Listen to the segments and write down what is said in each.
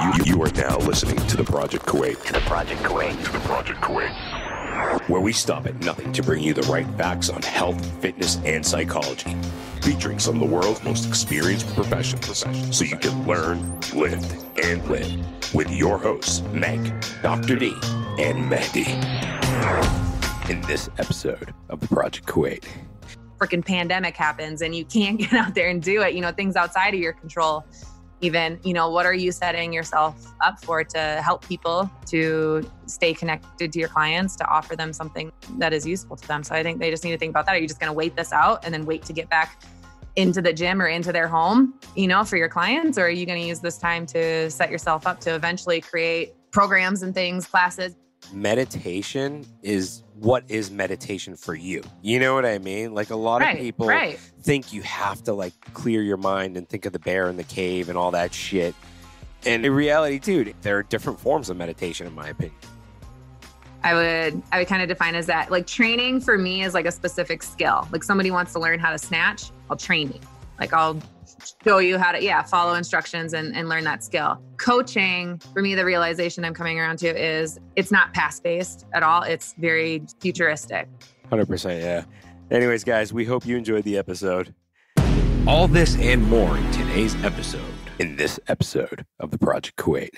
You are now listening to the Project Kuwait. Where we stop at nothing to bring you the right facts on health, fitness, and psychology. Featuring some of the world's most experienced professionals so you can learn, lift, and live. With your hosts, Meg, Dr. D, and Mahdi. In this episode of the Project Kuwait. Freaking pandemic happens and you can't get out there and do it. You know, things outside of your control. Even, you know, what are you setting yourself up for to help people to stay connected to your clients, to offer them something that is useful to them? So I think they just need to think about that. Are you just going to wait this out and then wait to get back into the gym or into their home, you know, for your clients? Or are you going to use this time to set yourself up to eventually create programs and things, classes? Meditation is what is meditation for you. You know what I mean? Like a lot of people think you have to like clear your mind and think of the bear in the cave and all that shit. And in reality, dude, there are different forms of meditation, in my opinion. I would kind of define as that. Like training for me is like a specific skill. Like somebody wants to learn how to snatch, I'll train you. Like I'll show you how to, follow instructions and learn that skill. Coaching, for me, the realization I'm coming around to is it's not past-based at all. It's very futuristic. 100%, yeah. Anyways, guys, we hope you enjoyed the episode. All this and more in today's episode. In this episode of the Project Kuwait,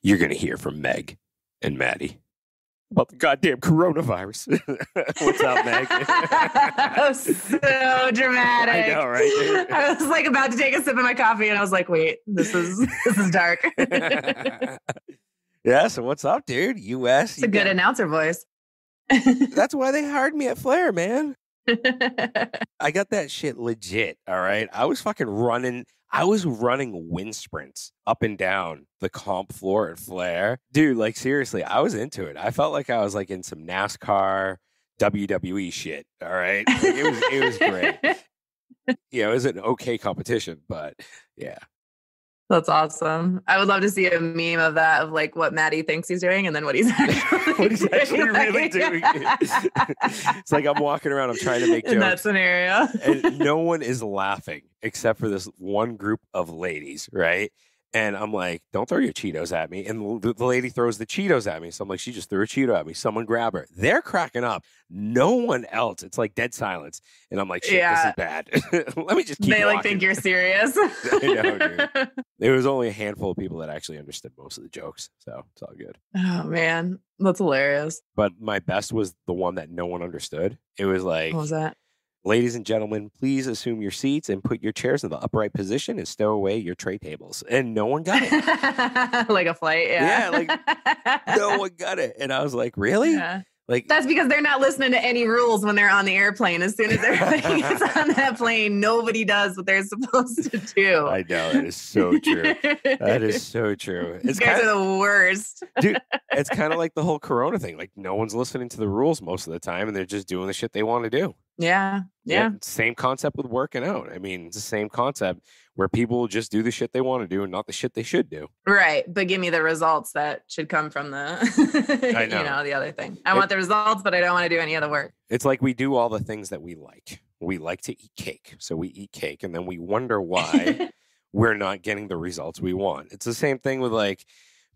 you're going to hear from Meg and Mahdi about the goddamn coronavirus. What's up, Meg? So dramatic. I know, right? I was like about to take a sip of my coffee and I was like, wait, this is dark. Yeah, so what's up, dude? US. It's a good announcer voice. That's why they hired me at Flair, man. I got that shit legit, all right? I was running wind sprints up and down the comp floor at Flair. Dude, like seriously, I was into it. I felt like I was like in some NASCAR, WWE shit, all right? Like, it was great. Yeah, it was an okay competition, but yeah. That's awesome. I would love to see a meme of that, of like what Mahdi thinks he's doing and then what he's actually really doing. It's like I'm walking around, I'm trying to make jokes. In that scenario. And no one is laughing except for this one group of ladies, right? And I'm like, don't throw your Cheetos at me. And the lady throws the Cheetos at me. So I'm like, she just threw a Cheeto at me. Someone grab her. They're cracking up. No one else. It's like dead silence. And I'm like, shit, this is bad. Let me just keep They walking. like think you're serious. I know, dude. There was only a handful of people that actually understood most of the jokes. So it's all good. Oh, man. That's hilarious. But my best was the one that no one understood. It was like, what was that? Ladies and gentlemen, please assume your seats and put your chairs in the upright position and stow away your tray tables. And no one got it. Like a flight, yeah. Yeah, like no one got it. And I was like, really? Yeah. Like that's because they're not listening to any rules when they're on the airplane. As soon as everybody gets on that plane, nobody does what they're supposed to do. I know. That is so true. That is so true. You guys are the worst. Dude, it's kind of like the whole Corona thing. Like no one's listening to the rules most of the time and they're just doing the shit they want to do. Yeah. Same concept with working out. I mean, it's the same concept where people just do the shit they want to do and not the shit they should do. Right. But give me the results that should come from the, I know. The other thing. I want the results, but I don't want to do any other work. It's like we do all the things that we like. We like to eat cake. So we eat cake and then we wonder why we're not getting the results we want. It's the same thing with like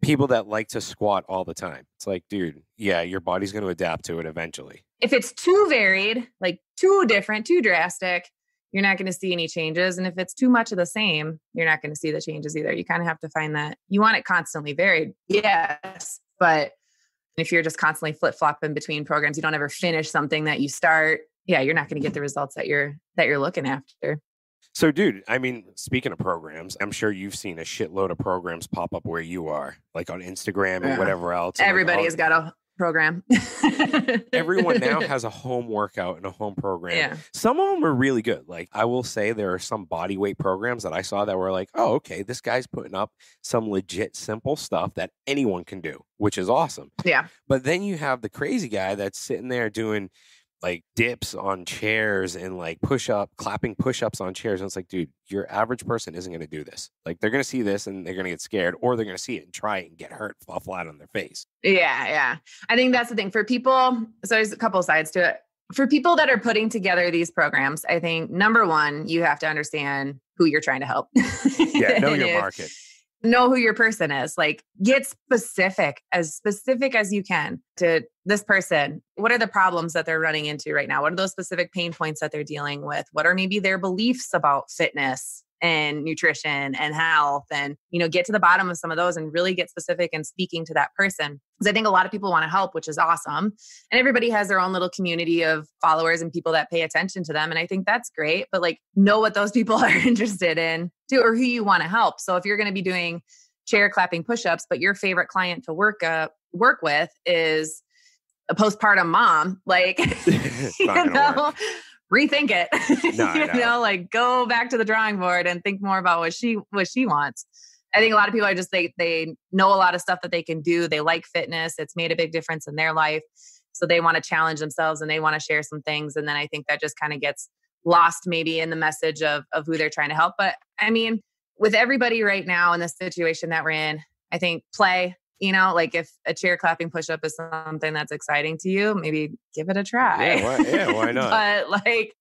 people that like to squat all the time. It's like, dude, yeah, your body's going to adapt to it eventually. If it's too varied, like too different, too drastic, you're not going to see any changes. And if it's too much of the same, you're not going to see the changes either. You kind of have to find that you want it constantly varied. Yes. But if you're just constantly flip-flopping between programs, you don't ever finish something that you start. Yeah, you're not going to get the results that you're looking after. So, dude, I mean, speaking of programs, I'm sure you've seen a shitload of programs pop up where you are, like on Instagram and whatever else. Everybody has got a program. Everyone now has a home workout and a home program. Yeah. Some of them are really good. Like I will say there are some body weight programs that I saw that were like, oh, okay, this guy's putting up some legit simple stuff that anyone can do, which is awesome. Yeah. But then you have the crazy guy that's sitting there doing like dips on chairs and like clapping push-ups on chairs. And it's like, dude, your average person isn't going to do this. Like they're going to see this and they're going to get scared, or they're going to see it and try it and get hurt, fall flat on their face. Yeah. I think that's the thing for people. So there's a couple of sides to it. For people that are putting together these programs, I think number one, you have to understand who you're trying to help. Yeah, know your market. know who your person is. Like, get specific as you can to this person. What are the problems that they're running into right now? What are those specific pain points that they're dealing with? What are maybe their beliefs about fitness and nutrition and health? And, get to the bottom of some of those and really get specific and speaking to that person. Because I think a lot of people want to help, which is awesome. And everybody has their own little community of followers and people that pay attention to them. And I think that's great. But like, know what those people are interested in too, or who you want to help. So if you're going to be doing chair clapping push-ups, but your favorite client to work with is a postpartum mom, like, rethink it. Like, go back to the drawing board and think more about what she wants. I think a lot of people are just, they know a lot of stuff that they can do. They like fitness. It's made a big difference in their life. So they want to challenge themselves and they want to share some things. And then I think that just kind of gets lost maybe in the message of who they're trying to help. But I mean, with everybody right now in the situation that we're in, I think play. Like if a chair clapping push-up is something that's exciting to you, maybe give it a try. Why not?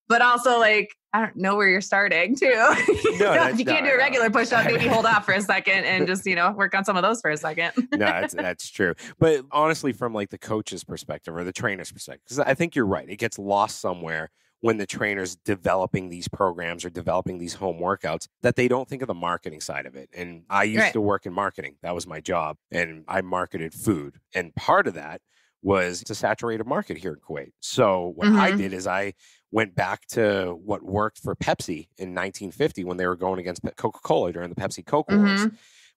but also like, I don't know where you're starting too. If you can't do a regular push-up, maybe hold off for a second and just, work on some of those for a second. No, that's true. But honestly, from like the coach's perspective or the trainer's perspective, because I think you're right. It gets lost somewhere when the trainer's developing these programs or developing these home workouts, that they don't think of the marketing side of it. And I used to work in marketing. That was my job. And I marketed food. And part of that was it's a saturated market here in Kuwait. So what I did is I went back to what worked for Pepsi in 1950 when they were going against Coca-Cola during the Pepsi-Coca Wars.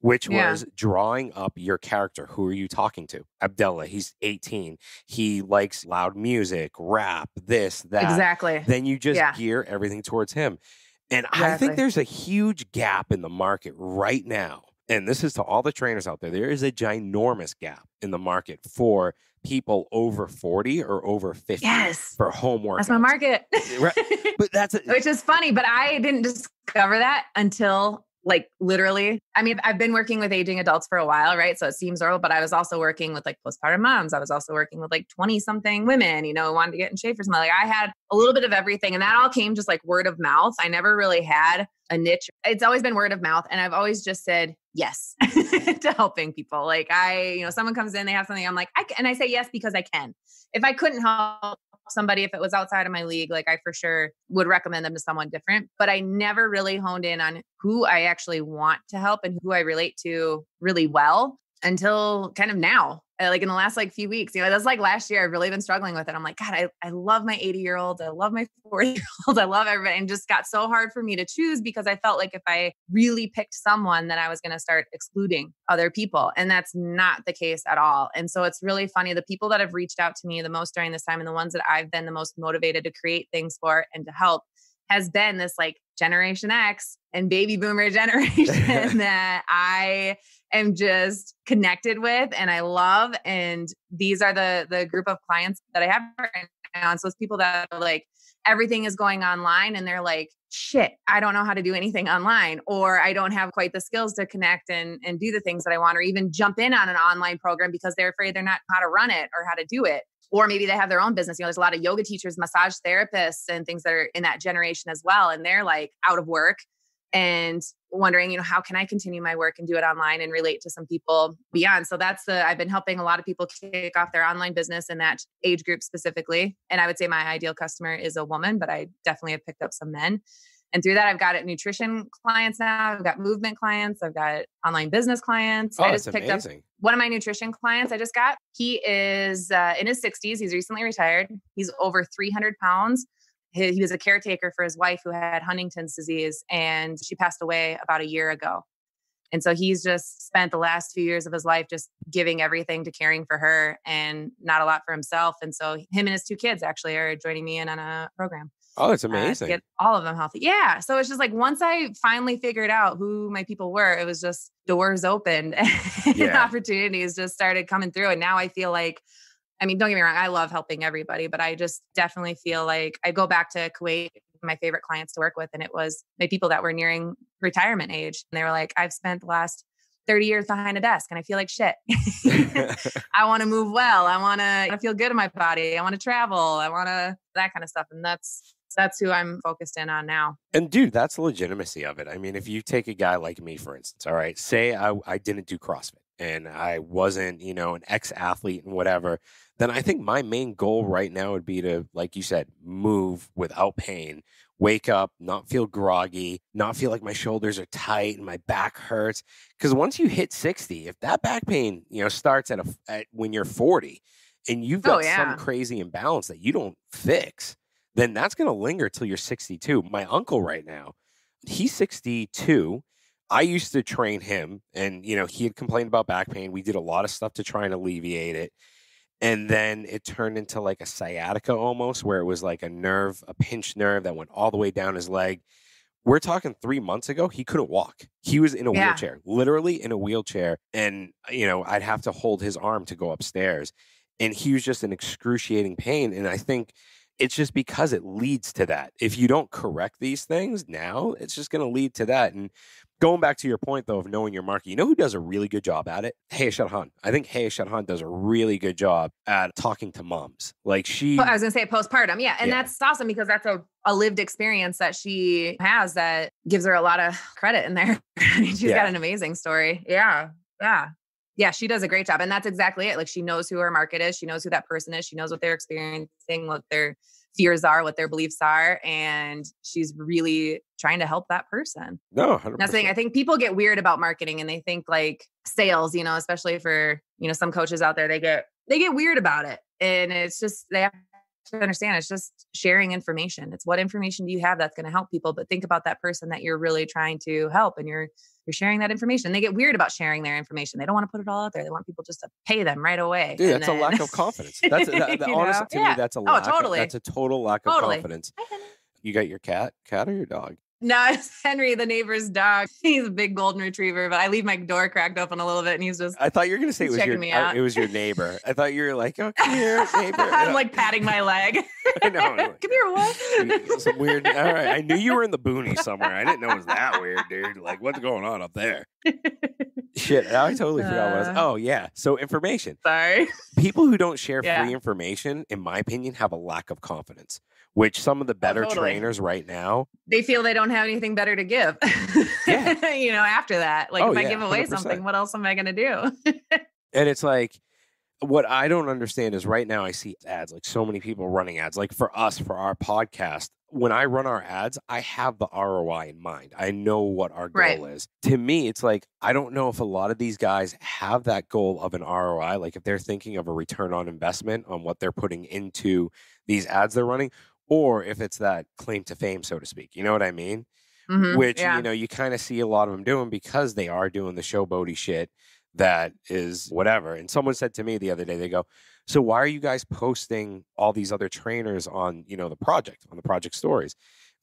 Which was drawing up your character. Who are you talking to? Abdullah, he's 18. He likes loud music, rap, this, that. Exactly. Then you just gear everything towards him. And I think there's a huge gap in the market right now. And this is to all the trainers out there. There is a ginormous gap in the market for people over 40 or over 50 for home workouts. That's my market. Right. But which is funny, but I didn't discover that until like literally, I mean, I've been working with aging adults for a while, right? So it seems normal, but I was also working with like postpartum moms. I was also working with like 20 something women, who wanted to get in shape for something. Like I had a little bit of everything and that all came just like word of mouth. I never really had a niche. It's always been word of mouth. And I've always just said yes to helping people. Like someone comes in, they have something, I'm like, I say yes because I can. If I couldn't help somebody, if it was outside of my league, like I for sure would recommend them to someone different, but I never really honed in on who I actually want to help and who I relate to really well until kind of now, like in the last like few weeks, that's like last year, I've really been struggling with it. I'm like, God, I love my 80-year-old. I love my 40-year-old. I love everybody. And just got so hard for me to choose because I felt like if I really picked someone, then I was going to start excluding other people. And that's not the case at all. And so it's really funny. The people that have reached out to me the most during this time and the ones that I've been the most motivated to create things for and to help has been this like Generation X and baby boomer generation that I am just connected with and I love. And these are the group of clients that I have right now. And so it's people that are like, everything is going online and they're like, shit, I don't know how to do anything online, or I don't have quite the skills to connect and do the things that I want, or even jump in on an online program because they're afraid they're not how to run it or how to do it. Or maybe they have their own business. There's a lot of yoga teachers, massage therapists, and things that are in that generation as well. And they're like out of work and wondering, how can I continue my work and do it online and relate to some people beyond? So I've been helping a lot of people kick off their online business in that age group specifically. And I would say my ideal customer is a woman, but I definitely have picked up some men. And through that, I've got nutrition clients now. I've got movement clients. I've got online business clients. Oh, I just that's picked amazing. up one of my nutrition clients I just got. He is in his 60s. He's recently retired. He's over 300 pounds. He was a caretaker for his wife who had Huntington's disease, and she passed away about a year ago. And so he's just spent the last few years of his life just giving everything to caring for her and not a lot for himself. And so him and his 2 kids actually are joining me in on a program. Oh, that's amazing. To get all of them healthy. Yeah. So it's just like, once I finally figured out who my people were, it was just doors opened and opportunities just started coming through. And now I feel like, I mean, don't get me wrong, I love helping everybody, but I just definitely feel like I go back to Kuwait, my favorite clients to work with, and it was my people that were nearing retirement age. And they were like, I've spent the last 30 years behind a desk and I feel like shit. I want to move well. I want to feel good in my body. I want to travel. I want to, that kind of stuff. And that's So that's who I'm focused in on now. And dude, that's the legitimacy of it. I mean, if you take a guy like me, for instance, all right, say I didn't do CrossFit and I wasn't, an ex-athlete and whatever, then I think my main goal right now would be to, like you said, move without pain, wake up, not feel groggy, not feel like my shoulders are tight and my back hurts. Because once you hit 60, if that back pain, starts at when you're 40 and you've got some crazy imbalance that you don't fix, then that's going to linger till you're 62. My uncle right now, he's 62. I used to train him and, he had complained about back pain. We did a lot of stuff to try and alleviate it. And then it turned into like a sciatica almost, where it was like a pinched nerve that went all the way down his leg. We're talking 3 months ago, he couldn't walk. He was in a wheelchair, literally in a wheelchair. And, I'd have to hold his arm to go upstairs. And he was just in excruciating pain. And I think it's just because it leads to that. If you don't correct these things now, it's just going to lead to that. And going back to your point, though, of knowing your market, you know who does a really good job at it? Haya Shadhan. I think Haya Shadhan does a really good job at talking to moms. Like I was going to say postpartum. Yeah. And that's awesome because that's a lived experience that she has that gives her a lot of credit in there. She's got an amazing story. Yeah. Yeah. Yeah, she does a great job. And that's exactly it. Like she knows who her market is. She knows who that person is. She knows what they're experiencing, what their fears are, what their beliefs are. And she's really trying to help that person. No, 100%. That's the thing. I think people get weird about marketing and they think like sales, especially for, some coaches out there, they get weird about it. And it's just, they have to understand it's just sharing information. It's what information do you have that's going to help people, but think about that person that you're really trying to help and you're sharing that information. They get weird about sharing their information. They don't want to put it all out there. They want people just to pay them right away. Dude, that's a lack of confidence. That's honestly to me, that's a lack. Totally. That's a total lack of confidence. You got your cat or your dog? No, it's Henry, the neighbor's dog. He's a big golden retriever, but I leave my door cracked open a little bit and he's just I thought you were going to say it was your neighbor. I thought you were like, oh, come here, neighbor. I'm like patting my leg. I know. Come here, what? Some weird. All right. I knew you were in the boonies somewhere. I didn't know it was that weird, dude. Like, what's going on up there? Shit. I totally forgot what I was. Oh, yeah. So information. Sorry. People who don't share free information, in my opinion, have a lack of confidence. Which some of the better trainers right now, they feel they don't have anything better to give. After that, like if I give away 100%. Something, what else am I going to do? And it's like, what I don't understand is right now I see ads, like so many people running ads, like for us, for our podcast, when I run our ads, I have the ROI in mind. I know what our goal is. To me, it's like, I don't know if a lot of these guys have that goal of an ROI, like if they're thinking of a return on investment on what they're putting into these ads they're running, or if it's that claim to fame, so to speak. You know what I mean? Mm-hmm, which, you kind of see a lot of them doing because they are doing the showboaty shit that is whatever. And someone said to me the other day, they go, so why are you guys posting all these other trainers on, the project stories?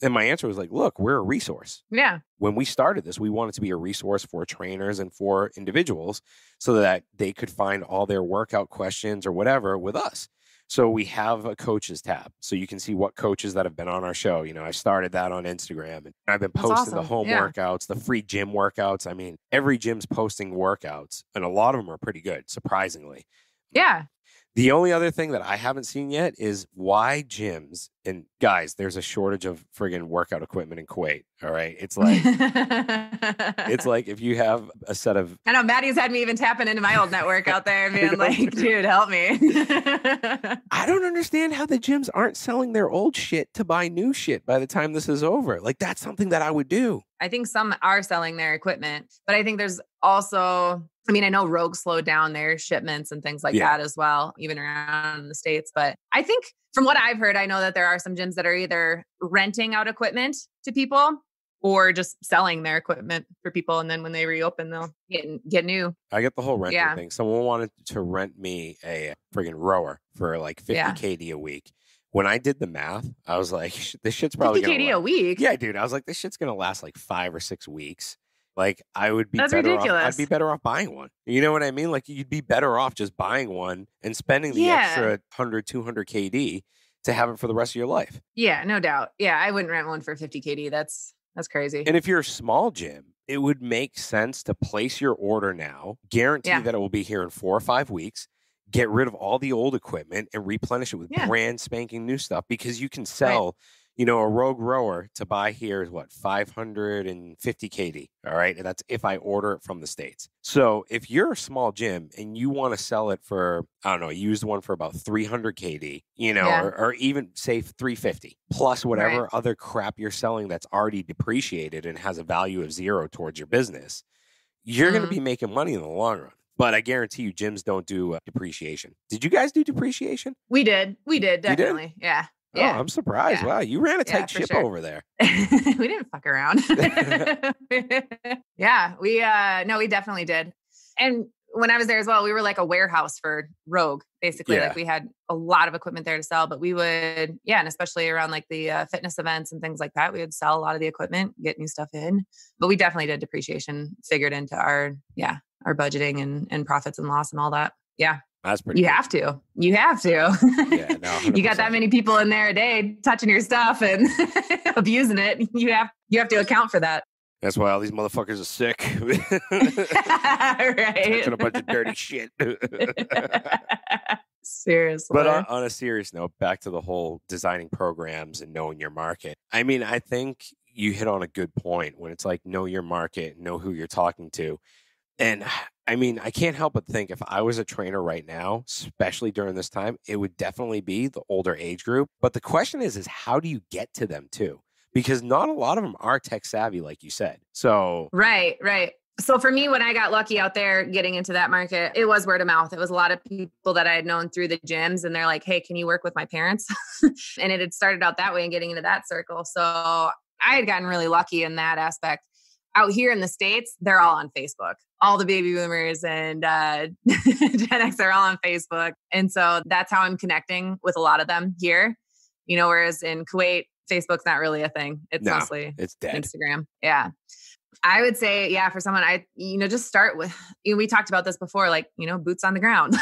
And my answer was like, look, we're a resource. Yeah. When we started this, we wanted to be a resource for trainers and for individuals so that they could find all their workout questions or whatever with us. So we have a coaches tab. So you can see what coaches that have been on our show. I started that on Instagram and I've been posting the home workouts, the free gym workouts. I mean, every gym's posting workouts and a lot of them are pretty good, surprisingly. Yeah. The only other thing that I haven't seen yet is why gyms, and guys, there's a shortage of friggin' workout equipment in Kuwait. All right. It's like if you have a set of. I know Maddie's had me even tapping into my old network out there being like, dude, help me. I don't understand how the gyms aren't selling their old shit to buy new shit by the time this is over. Like that's something that I would do. I think some are selling their equipment, but I think there's also, I know Rogue slowed down their shipments and things like that as well, even around in the States. But I think from what I've heard, I know that there are some gyms that are either renting out equipment to people or just selling their equipment for people. And then when they reopen, they'll get new. I get the whole renting thing. Someone wanted to rent me a friggin' rower for like 50 KD a week. When I did the math, I was like, this shit's probably 50 KD a week? Yeah, dude. I was like, this shit's going to last like 5 or 6 weeks. Like I would be That's better ridiculous. off. I'd be better off buying one. You know what I mean? Like you'd be better off just buying one and spending the extra 100, 200 KD to have it for the rest of your life. Yeah, no doubt. Yeah, I wouldn't rent one for 50 KD. That's crazy. And if you're a small gym, it would make sense to place your order now, guarantee that it will be here in 4 or 5 weeks, get rid of all the old equipment and replenish it with brand spanking new stuff because you can sell You know, a Rogue rower to buy here is what, 550 KD. All right. And that's if I order it from the States. So if you're a small gym and you want to sell it for, I don't know, used one for about 300 KD, you know, or even say 350 plus whatever other crap you're selling that's already depreciated and has a value of zero towards your business, you're going to be making money in the long run. But I guarantee you gyms don't do depreciation. Did you guys do depreciation? We did. Definitely. Yeah. Oh, I'm surprised. Yeah. Wow, you ran a tight ship over there. We didn't fuck around. Yeah, we definitely did. And when I was there as well, we were like a warehouse for Rogue, basically. Like we had a lot of equipment there to sell, but we would, and especially around like the fitness events and things like that, we would sell a lot of the equipment, get new stuff in. But we definitely did depreciation figured into our budgeting and profits and loss and all that. Yeah. That's pretty You cool. have to. You have to. Yeah, no, you got that many people in there a day touching your stuff and abusing it. You have to account for that. That's why all these motherfuckers are sick. Right. Touching a bunch of dirty shit. Seriously. But on a serious note, back to the whole designing programs and knowing your market. I mean, I think you hit on a good point when it's like, know your market, know who you're talking to. And I mean, I can't help but think if I was a trainer right now, especially during this time, it would definitely be the older age group. But the question is how do you get to them too? Because not a lot of them are tech savvy, like you said. So Right. So for me, when I got lucky out there getting into that market, it was word of mouth. It was a lot of people that I had known through the gyms and they're like, hey, can you work with my parents? And it had started out that way and getting into that circle. So I had gotten really lucky in that aspect. Out here in the States, they're all on Facebook. All the baby boomers and Gen X are all on Facebook. And so that's how I'm connecting with a lot of them here. You know, whereas in Kuwait, Facebook's not really a thing. It's mostly it's dead. Instagram. Yeah. I would say, for someone, just start with, we talked about this before, like, boots on the ground,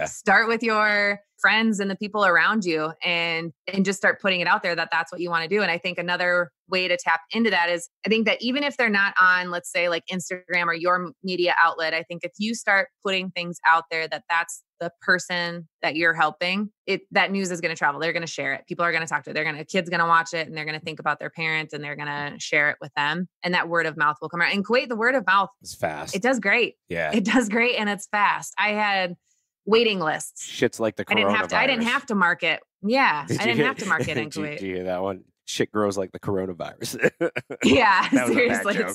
start with your friends and the people around you and just start putting it out there that that's what you want to do. And I think another way to tap into that is, I think that even if they're not on, let's say like Instagram or your media outlet, I think if you start putting things out there that that's the person that you're helping, that news is going to travel. They're going to share it. People are going to talk to it. Kids going to watch it and they're going to think about their parents and they're going to share it with them. And that word of mouth will come out. In Kuwait, the word of mouth is fast. It does great. Yeah. It does great. And it's fast. I had waiting lists. Shit's like the coronavirus. I didn't have to market. Yeah. I didn't have to market in Kuwait. Did you hear that one? Shit grows like the coronavirus. Yeah, seriously. It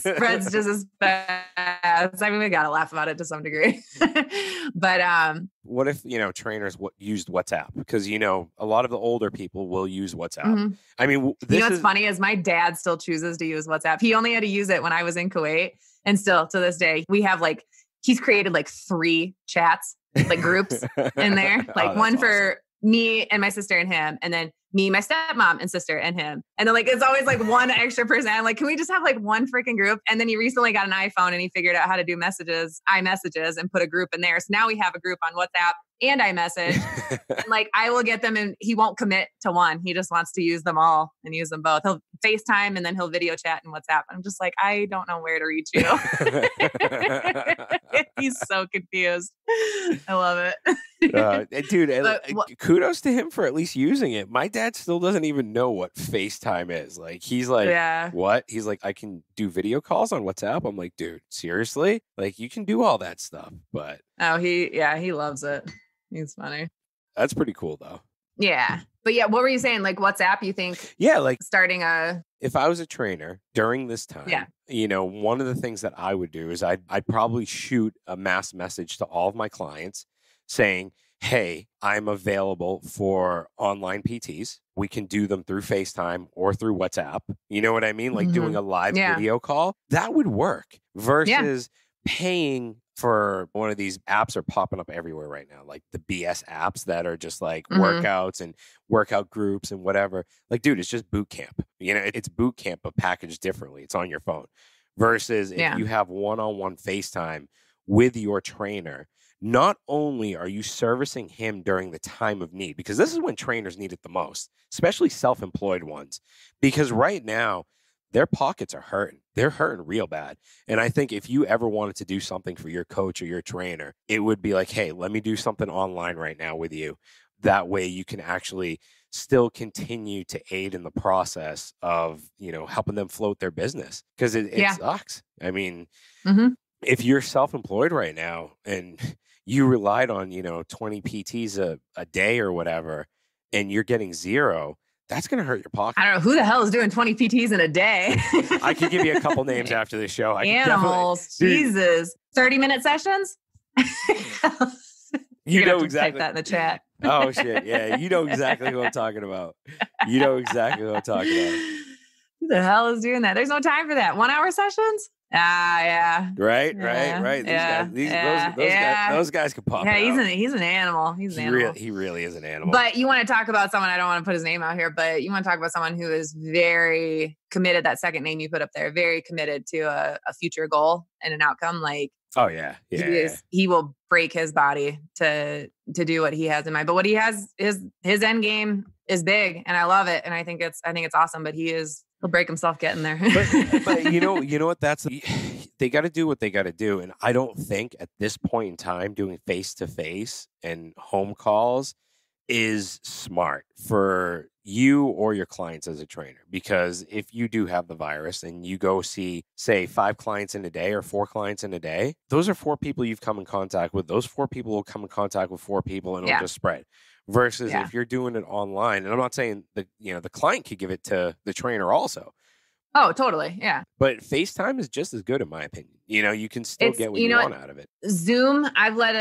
spreads just as fast. I mean, we got to laugh about it to some degree. But what if, trainers used WhatsApp? Because, a lot of the older people will use WhatsApp. Mm-hmm. I mean, what's funny is my dad still chooses to use WhatsApp. He only had to use it when I was in Kuwait. And still to this day, we have he's created 3 chats, groups in there. One awesome. For me and my sister and him. And then me, my stepmom and sister and him. And then it's always one extra person. I'm like, can we just have one freaking group? And then he recently got an iPhone and he figured out how to do iMessages and put a group in there. So now we have a group on WhatsApp and iMessage. And I will get them and he won't commit to one. He just wants to use them all and use them both. He'll FaceTime and then he'll video chat and WhatsApp. I'm just like, I don't know where to reach you. He's so confused. I love it. Dude, kudos to him for at least using it. My dad still doesn't even know what FaceTime is. He's like, what? He's like, I can do video calls on WhatsApp. I'm like, dude, seriously? You can do all that stuff. But he loves it. He's funny. That's pretty cool though. Yeah. But what were you saying? WhatsApp, you think? Yeah, starting a... If I was a trainer during this time, one of the things that I would do is I'd probably shoot a mass message to all of my clients saying, hey, I'm available for online PTs. We can do them through FaceTime or through WhatsApp. You know what I mean? Doing a live video call. That would work versus paying for one of these apps are popping up everywhere right now, the BS apps that are just workouts and workout groups and whatever. Dude, it's just boot camp. It's boot camp, but packaged differently. It's on your phone. Versus if you have one-on-one FaceTime with your trainer, not only are you servicing him during the time of need, because this is when trainers need it the most, especially self-employed ones, because right now, their pockets are hurting. They're hurting real bad. And I think if you ever wanted to do something for your coach or your trainer, it would be hey, let me do something online right now with you. That way you can actually still continue to aid in the process of, helping them float their business. Because it sucks. I mean, if you're self-employed right now and you relied on, 20 PTs a day or whatever, and you're getting zero, that's going to hurt your pocket. I don't know who the hell is doing 20 PTs in a day. I could give you a couple names after the show. Animals, Jesus. 30-minute sessions? You know exactly. Type that in the chat. Oh, shit. Yeah, you know exactly who I'm talking about. You know exactly who I'm talking about. Who the hell is doing that? There's no time for that. 1 hour sessions? Yeah. Right. Those guys can pop. Yeah, he's an animal. He's an animal. He really is an animal. But you want to talk about someone, I don't want to put his name out here, but you want to talk about someone who is very committed, that second name you put up there, very committed to a future goal and an outcome. Like, oh yeah. He will break his body to do what he has in mind. But what he has his end game is big, and I love it. And I think it's awesome, but he'll break himself getting there. but you know what? They got to do what they got to do. And I don't think at this point in time doing face-to-face and home calls is smart for you or your clients as a trainer. Because if you do have the virus and you go see, say, 5 clients in a day or 4 clients in a day, those are 4 people you've come in contact with. Those 4 people will come in contact with 4 people and it'll just spread. Versus if you're doing it online, and I'm not saying the client could give it to the trainer also. Oh, totally. Yeah. But FaceTime is just as good in my opinion. You can still get what you want out of it. Zoom, I've led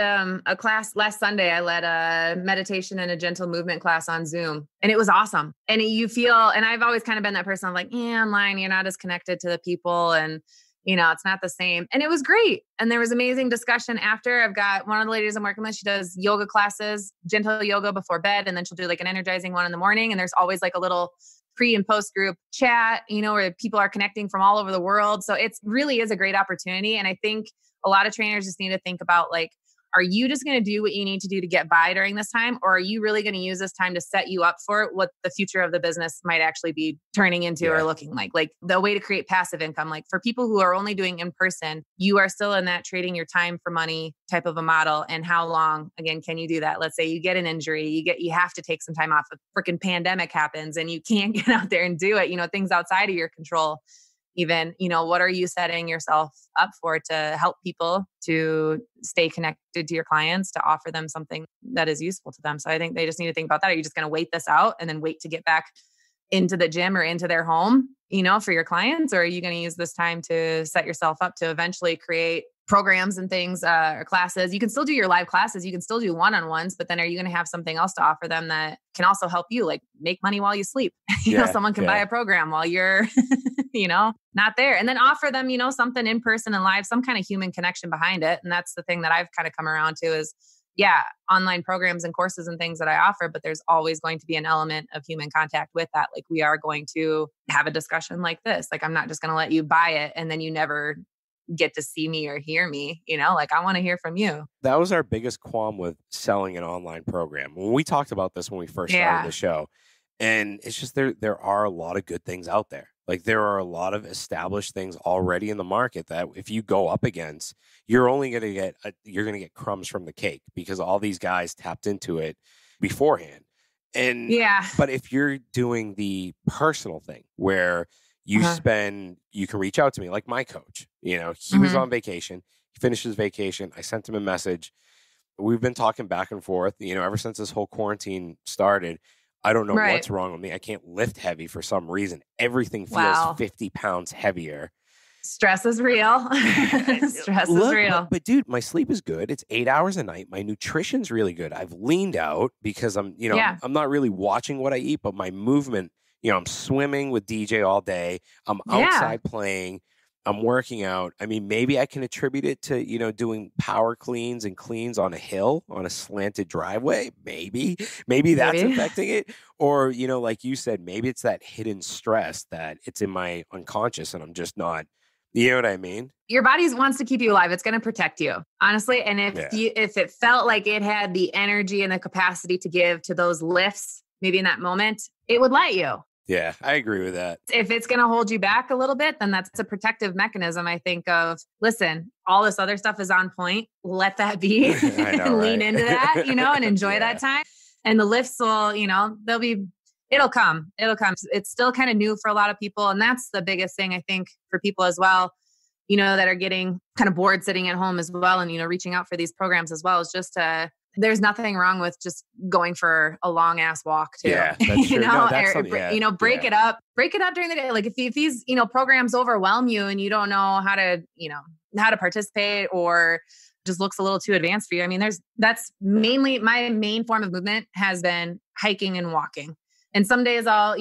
a class last Sunday. I led a meditation and a gentle movement class on Zoom, and it was awesome. And and I've always kind of been that person. I'm like, online, you're not as connected to the people, and it's not the same. And it was great. And there was amazing discussion after. I've got one of the ladies I'm working with. She does yoga classes, gentle yoga before bed. And then she'll do like an energizing one in the morning. And there's always like a little pre and post group chat, where people are connecting from all over the world. So it really is a great opportunity. And I think a lot of trainers just need to think about, like, are you just going to do what you need to do to get by during this time? Or are you really going to use this time to set you up for what the future of the business might actually be turning into or looking like? Like the way to create passive income. Like for people who are only doing in person, you are still in that trading your time for money type of a model. And how long, again, can you do that? Let's say you get an injury, you have to take some time off. A freaking pandemic happens and you can't get out there and do it. Things outside of your control. Even, what are you setting yourself up for to help people to stay connected to your clients, to offer them something that is useful to them? So I think they just need to think about that. Are you just going to wait this out and then wait to get back into the gym or into their home, for your clients? Or are you going to use this time to set yourself up to eventually create programs and things or classes? You can still do your live classes. You can still do one-on-ones, but then are you going to have something else to offer them that can also help you, like make money while you sleep? Someone can buy a program while you're, not there, and then offer them, something in person and live, some kind of human connection behind it. And that's the thing that I've kind of come around to is, online programs and courses and things that I offer, but there's always going to be an element of human contact with that. Like we are going to have a discussion like this. Like I'm not just going to let you buy it and then you never get to see me or hear me, like I want to hear from you. That was our biggest qualm with selling an online program. When we talked about this when we first started the show, and it's just there are a lot of good things out there. Like there are a lot of established things already in the market that if you go up against, you're only going to get crumbs from the cake because all these guys tapped into it beforehand. And but if you're doing the personal thing where you you can reach out to me like my coach, he was on vacation, he finished his vacation. I sent him a message. We've been talking back and forth, ever since this whole quarantine started. I don't know what's wrong with me. I can't lift heavy for some reason. Everything feels 50 pounds heavier. Stress is real. Stress is real. But dude, my sleep is good. It's 8 hours a night. My nutrition's really good. I've leaned out because I'm not really watching what I eat, but my movement, I'm swimming with DJ all day. I'm outside playing. I'm working out. I mean, maybe I can attribute it to, doing power cleans and cleans on a hill, on a slanted driveway. Maybe that's affecting it. Or, like you said, maybe it's that hidden stress that it's in my unconscious and I'm just not, you know what I mean? Your body wants to keep you alive. It's going to protect you, honestly. And if it felt like it had the energy and the capacity to give to those lifts, maybe in that moment, it would let you. Yeah, I agree with that. If it's going to hold you back a little bit, then that's a protective memechanism, I think, of, listen, all this other stuff is on point. Let that be and lean into that, and enjoy that time. And the lifts will, they'll be It'll come. It'll come. It's still kind of new for a lot of people. And that's the biggest thing, I think, for people as well, that are getting kind of bored sitting at home as well. And, reaching out for these programs as well is just there's nothing wrong with just going for a long ass walk too. Yeah, that's true. Break it up during the day. Like if these, programs overwhelm you and you don't know how to participate or just looks a little too advanced for you. I mean, that's mainly my main form of movement has been hiking and walking. And some days I'll,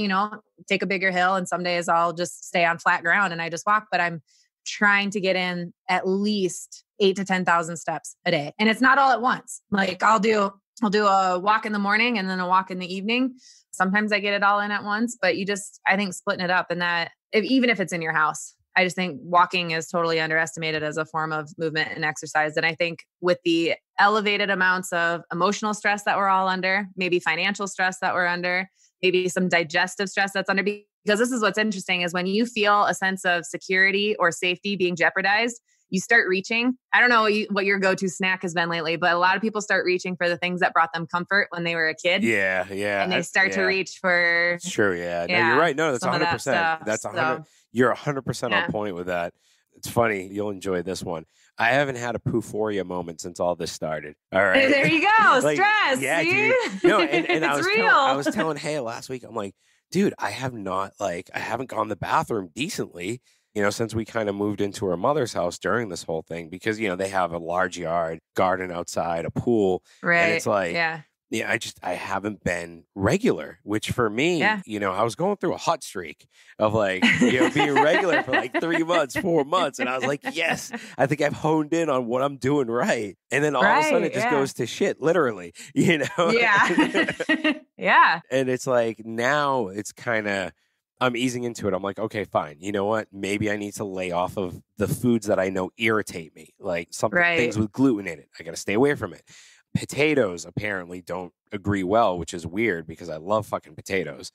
take a bigger hill and some days I'll just stay on flat ground and I just walk, but I'm trying to get in at least 8,000 to 10,000 steps a day. And it's not all at once. Like I'll do a walk in the morning and then a walk in the evening. Sometimes I get it all in at once, but I think splitting it up and that even if it's in your house, I just think walking is totally underestimated as a form of movement and exercise. And I think with the elevated amounts of emotional stress that we're all under, maybe financial stress that we're under, maybe some digestive stress that's under, because this is what's interesting is when you feel a sense of security or safety being jeopardized, you start reaching. I don't know what your go-to snack has been lately, but a lot of people start reaching for the things that brought them comfort when they were a kid. Yeah, yeah. And they start to reach for... It's true, yeah. No, you're right. No, that's 100%. That's 100. You're 100% on point with that. It's funny. You'll enjoy this one. I haven't had a pooforia moment since all this started. All right. There you go. Stress. Yeah, see? Dude. No, and it's real. I was telling Hey last week, I'm like, dude, I haven't gone to the bathroom decently, since we kind of moved into our mother's house during this whole thing because, they have a large yard, garden outside, a pool. Right. And it's like, I haven't been regular, which for me, I was going through a hot streak of being regular for 3 months, 4 months. And I was like, yes, I think I've honed in on what I'm doing right. And then all of a sudden it just goes to shit, literally, Yeah. Yeah. And it's like, now it's kind of, I'm easing into it. I'm like, okay, fine. You know what? Maybe I need to lay off of the foods that I know irritate me, like things with gluten in it. I got to stay away from it. Potatoes apparently don't agree well, which is weird because I love fucking potatoes.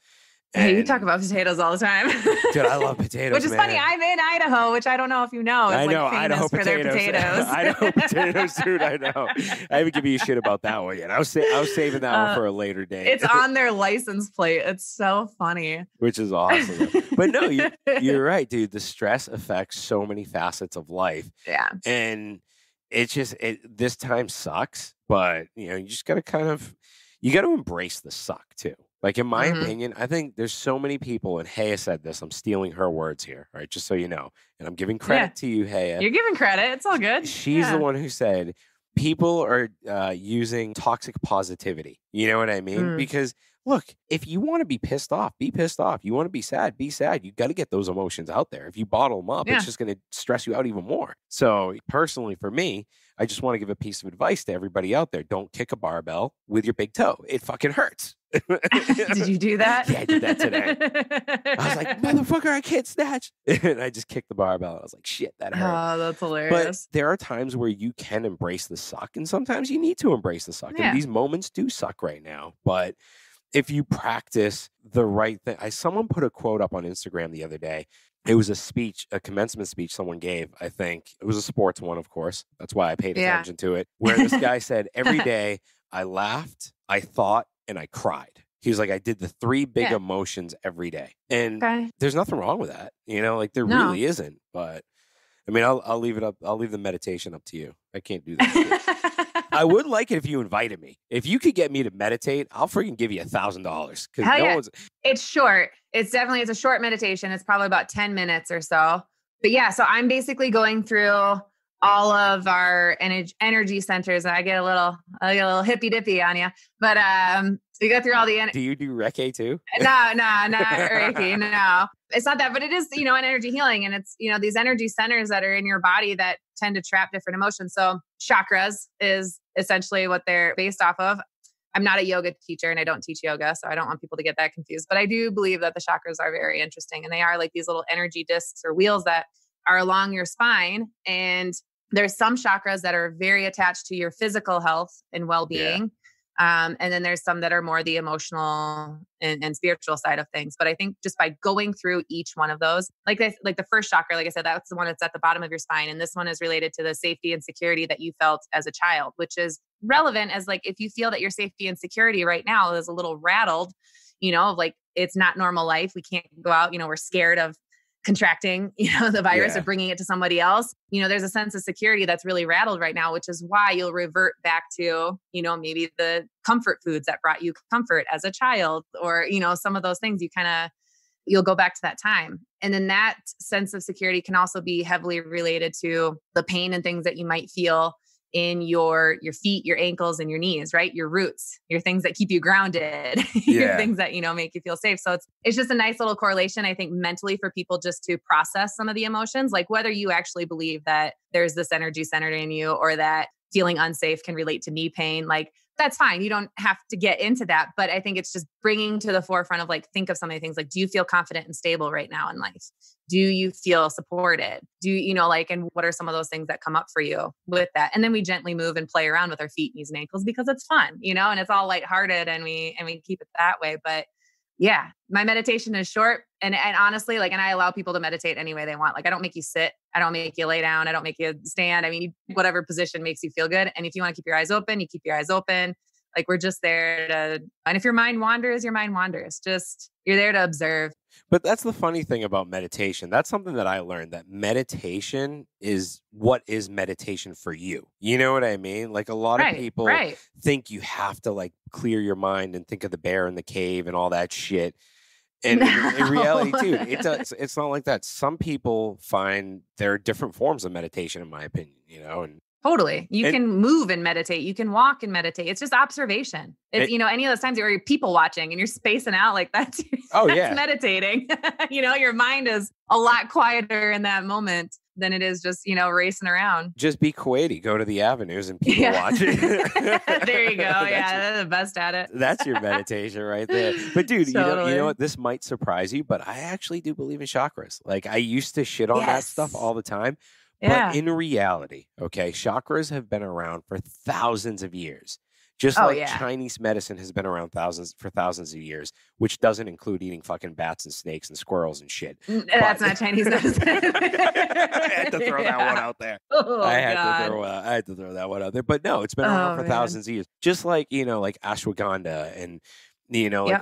Hey, you talk about potatoes all the time. Dude, I love potatoes, which is funny. I'm in Idaho, which I don't know if you know. I know, famous Idaho for potatoes. Their potatoes. Idaho potatoes, dude, I know. I haven't given you shit about that one yet. I was saving that one for a later day. It's on their license plate. It's so funny. Which is awesome. But no, you're right, dude. The stress affects so many facets of life. Yeah. And it's just, this time sucks, but, you just got to you got to embrace the suck too. Like, in my opinion, I think there's so many people, and Haya said this, I'm stealing her words here, right? Just so you know. And I'm giving credit to you, Haya. You're giving credit. It's all good. She's the one who said, people are using toxic positivity. You know what I mean? Because, look, if you want to be pissed off, be pissed off. You want to be sad, be sad. You got to get those emotions out there. If you bottle them up, it's just going to stress you out even more. So, personally, for me, I just want to give a piece of advice to everybody out there. Don't kick a barbell with your big toe. It fucking hurts. Did you do that? Yeah, I did that today. I was like, motherfucker, I can't snatch. And I just kicked the barbell. I was like, shit, that hurt. Oh, that's hilarious. But there are times where you can embrace the suck, and sometimes you need to embrace the suck. And these moments do suck right now. But if you practice the right thing, someone put a quote up on Instagram the other day. It was a commencement speech someone gave, I think. It was a sports one, of course. That's why I paid attention to it. Where this guy said, every day I laughed, I thought, and I cried. He was like, I did the 3 big emotions every day. And there's nothing wrong with that. There really isn't. But I mean, I'll leave it up. I'll leave the meditation up to you. I can't do that. I would like it if you invited me. If you could get me to meditate, I'll freaking give you $1,000. Because it's short. It's a short meditation. It's probably about 10 minutes or so. But yeah, so I'm basically going through all of our energy centers. I get a little hippy dippy on you, but we go through all the. Do you do Reiki too? No, not Reiki. No, it's not that, but it is, an energy healing, and it's, these energy centers that are in your body that tend to trap different emotions. So chakras is essentially what they're based off of. I'm not a yoga teacher and I don't teach yoga, so I don't want people to get that confused, but I do believe that the chakras are very interesting, and they are like these little energy discs or wheels that are along your spine. And there's some chakras that are very attached to your physical health and well-being. And then there's some that are more the emotional and spiritual side of things. But I think just by going through each one of those, like the first chakra, like I said, that's the one that's at the bottom of your spine. And this one is related to the safety and security that you felt as a child, which is relevant as like, if you feel that your safety and security right now is a little rattled, of like it's not normal life. We can't go out, we're scared of contracting, the virus or bringing it to somebody else. There's a sense of security that's really rattled right now, which is why you'll revert back to, maybe the comfort foods that brought you comfort as a child, or, some of those things you'll go back to that time. And then that sense of security can also be heavily related to the pain and things that you might feel in your feet, your ankles, and your knees, right? Your roots, your things that keep you grounded, your things that, make you feel safe. So it's just a nice little correlation, I think, mentally for people just to process some of the emotions, like whether you actually believe that there's this energy centered in you or that feeling unsafe can relate to knee pain. Like, that's fine. You don't have to get into that. But I think it's just bringing to the forefront of like, think of some of the things like, do you feel confident and stable right now in life? Do you feel supported? And what are some of those things that come up for you with that? And then we gently move and play around with our feet, knees, and ankles because it's fun, and it's all lighthearted and we keep it that way. But yeah, my meditation is short. And honestly, and I allow people to meditate any way they want. Like, I don't make you sit. I don't make you lay down. I don't make you stand. I mean, whatever position makes you feel good. And if you want to keep your eyes open, you keep your eyes open. Like, we're just there and if your mind wanders, your mind wanders. Just, you're there to observe. But that's the funny thing about meditation. That's something that I learned, that meditation is what is meditation for you. You know what I mean? Like, a lot of people think you have to clear your mind and think of the bear in the cave and all that shit. And in reality, dude, it's not like that. Some people find there are different forms of meditation, in my opinion, and totally. You can move and meditate. You can walk and meditate. It's just observation. It's, any of those times where you're people watching and you're spacing out, that's meditating. Your mind is a lot quieter in that moment than it is just, racing around. Just be Kuwaiti. Go to the avenues and people watching. There you go. They're the best at it. That's your meditation right there. But dude, totally. You know what? This might surprise you, but I actually do believe in chakras. I used to shit on that stuff all the time. But in reality, chakras have been around for thousands of years. Just Chinese medicine has been around for thousands of years, which doesn't include eating fucking bats and snakes and squirrels and shit. That's not Chinese medicine. I had to throw that one out there. I had to throw that one out there. But no, it's been around for thousands of years. Just like ashwagandha and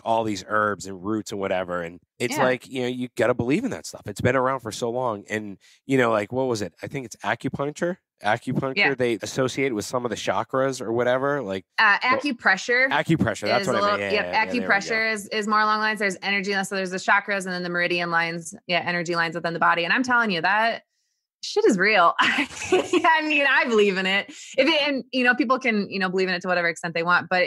all these herbs and roots and whatever. And it's you got to believe in that stuff. It's been around for so long. And, what was it? I think it's acupuncture. They associate with some of the chakras or whatever. Acupressure. Acupressure. That's what I mean. Acupressure is more along the lines. There's energy. So there's the chakras and then the meridian lines. Energy lines within the body. And I'm telling you that shit is real. I mean, I believe in it. People can, believe in it to whatever extent they want, but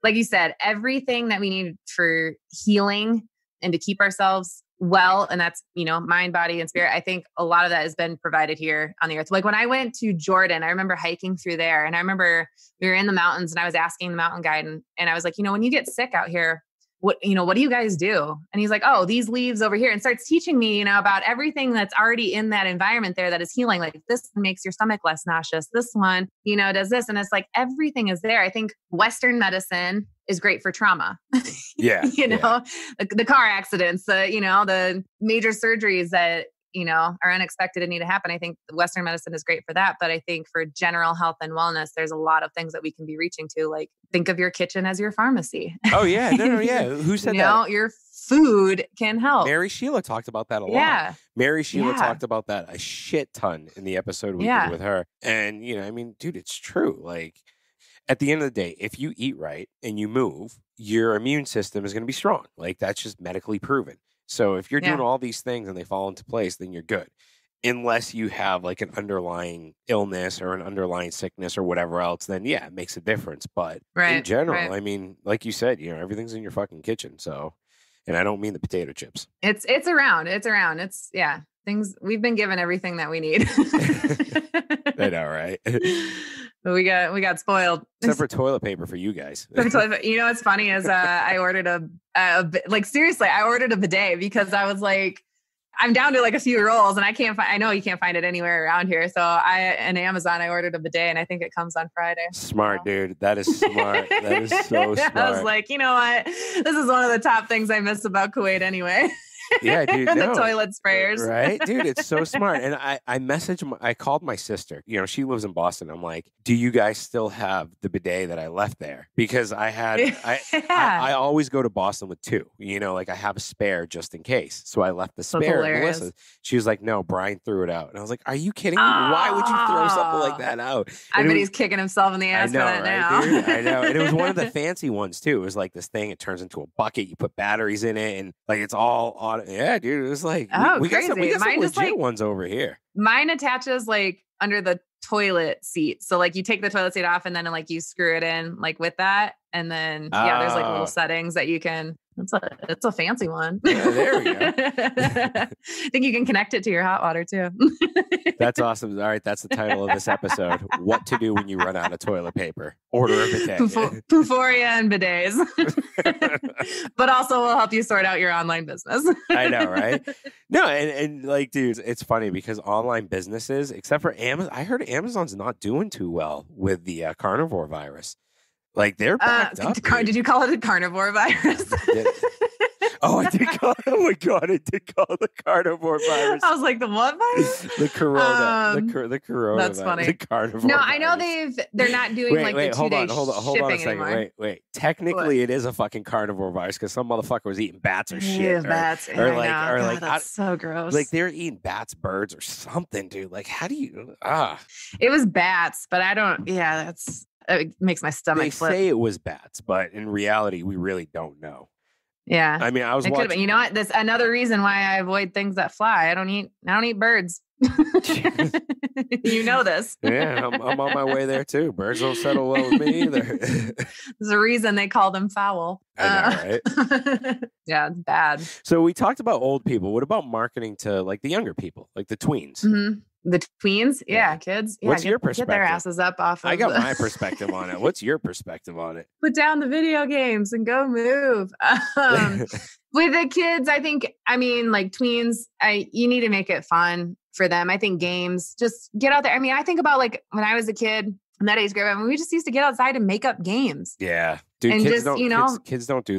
like you said, everything that we need for healing and to keep ourselves well, and that's, mind, body, and spirit. I think a lot of that has been provided here on the earth. Like when I went to Jordan, I remember hiking through there and I remember we were in the mountains and I was asking the mountain guide and I was like, when you get sick out here, what do you guys do? And he's like, oh, these leaves over here, and starts teaching me, about everything that's already in that environment there that is healing. Like this makes your stomach less nauseous. This one, does this. And it's like, everything is there. I think Western medicine is great for trauma. The car accidents, the major surgeries that, are unexpected and need to happen. I think Western medicine is great for that. But I think for general health and wellness, there's a lot of things that we can be reaching to. Like think of your kitchen as your pharmacy. Oh yeah. No. Yeah. Who said that? Your food can help. Mary Sheila talked about that a lot. Mary Sheila talked about that a shit ton in the episode we did with her. And, dude, it's true. Like at the end of the day, if you eat right and you move, your immune system is going to be strong. Like that's just medically proven. So if you're doing all these things and they fall into place, then you're good. Unless you have like an underlying illness or an underlying sickness or whatever else, then it makes a difference. But in general, I mean, like you said, everything's in your fucking kitchen. So, and I don't mean the potato chips. It's around. It's things we've been given everything that we need. I know, right? We got spoiled. Except for toilet paper for you guys. What's funny is I ordered I ordered a bidet because I was like, I'm down to like a few rolls and I know you can't find it anywhere around here. So on Amazon, I ordered a bidet and I think it comes on Friday. Smart, dude. That is smart. That is so smart. I was like, you know what? This is one of the top things I miss about Kuwait anyway. Yeah, dude. The No. toilet sprayers. Right? Dude, it's so smart. And I called my sister. You know, she lives in Boston. I'm like, do you guys still have the bidet that I left there? Because I always go to Boston with two. You know, like I have a spare just in case. So I left the spare at Melissa's. She was like, no, Brian threw it out. And I was like, are you kidding me? Why would you throw something like that out? I bet he's kicking himself in the ass for that now. Dude? I know. And it was one of the fancy ones too. It was like this thing, it turns into a bucket, you put batteries in it, and like it's all on. Yeah, dude. It was like we got some legit ones over here. Mine attaches like under the toilet seat. So like you take the toilet seat off and then like you screw it in like with that. And then there's like little settings that you can. It's a fancy one. Yeah, there we go. I think you can connect it to your hot water too. That's awesome. All right, that's the title of this episode. What to do when you run out of toilet paper. Order a bidet. Puforia and bidets. But also will help you sort out your online business. I know, right? No, and like, dude, it's funny because online businesses, except for Amazon, I heard Amazon's not doing too well with the carnivore virus. Like they're backed up. Did you call it a carnivore virus? Oh, I did call it. Oh my God, I did call it the carnivore virus. I was like, the what virus? The corona. The corona. That's funny. The carnivore. No, virus. I know they're not doing the 2-day hold on a second. Anymore. Wait. Technically, it is a fucking carnivore virus because some motherfucker was eating bats or shit. Yeah, bats. That's so gross. Like they're eating bats, birds, or something, dude. Like, how do you? It was bats, but I don't. Yeah, it makes my stomach flip. They say it was bats, but in reality, we really don't know. Yeah. I mean, I was watching. You know what? That's another reason why I avoid things that fly. I don't eat birds. You know this. Yeah, I'm on my way there too. Birds don't settle well with me either. There's a reason they call them fowl. I know, right? Yeah, it's bad. So we talked about old people. What about marketing to like the younger people, like the tweens? Mm-hmm. The tweens? Yeah, kids. Yeah, what's your perspective? Get their asses up off of I got my perspective on it. What's your perspective on it? Put down the video games and go move. With the kids, I mean, like tweens, you need to make it fun for them. I think games, just get out there. I mean, I think about like when I was a kid in that age group, I mean, we just used to get outside and make up games. Yeah. Dude, and kids just, don't do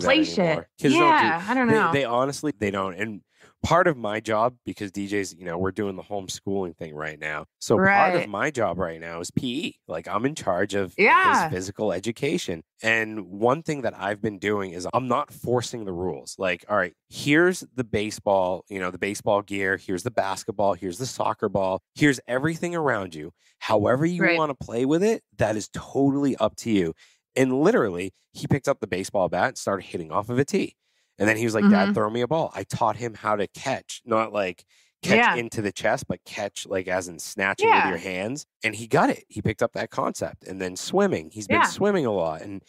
that play anymore. Shit. I don't know. They honestly, they don't. And part of my job, because DJ's, we're doing the homeschooling thing right now. So part of my job right now is PE. Like I'm in charge of his physical education. And one thing that I've been doing is I'm not forcing the rules. Like, all right, here's the baseball, the baseball gear. Here's the basketball. Here's the soccer ball. Here's everything around you. However you want to play with it, that is totally up to you. And literally, he picked up the baseball bat and started hitting off of a tee. And then he was like, Dad, throw me a ball. I taught him how to catch, not like catch into the chest, but catch like as in snatching with your hands. And he got it. He picked up that concept. And then swimming. He's been swimming a lot. And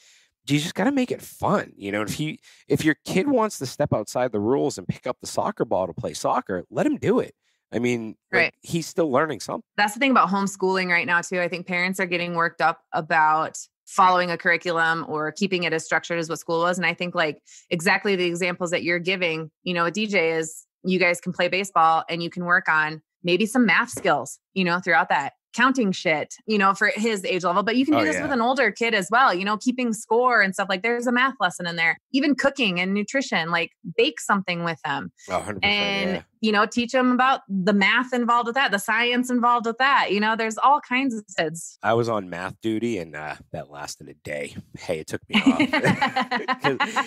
you just got to make it fun. If your kid wants to step outside the rules and pick up the soccer ball to play soccer, let him do it. I mean, he's still learning something. That's the thing about homeschooling right now, too. I think parents are getting worked up about following a curriculum or keeping it as structured as what school was. And I think like exactly the examples that you're giving, a DJ is you guys can play baseball and you can work on maybe some math skills, throughout that. Counting shit, for his age level, but you can do this with an older kid as well, keeping score and stuff. Like there's a math lesson in there, even cooking and nutrition, like bake something with them 100%, and, teach them about the math involved with that, the science involved with that. There's all kinds of kids. I was on math duty and that lasted a day. Hey, it took me off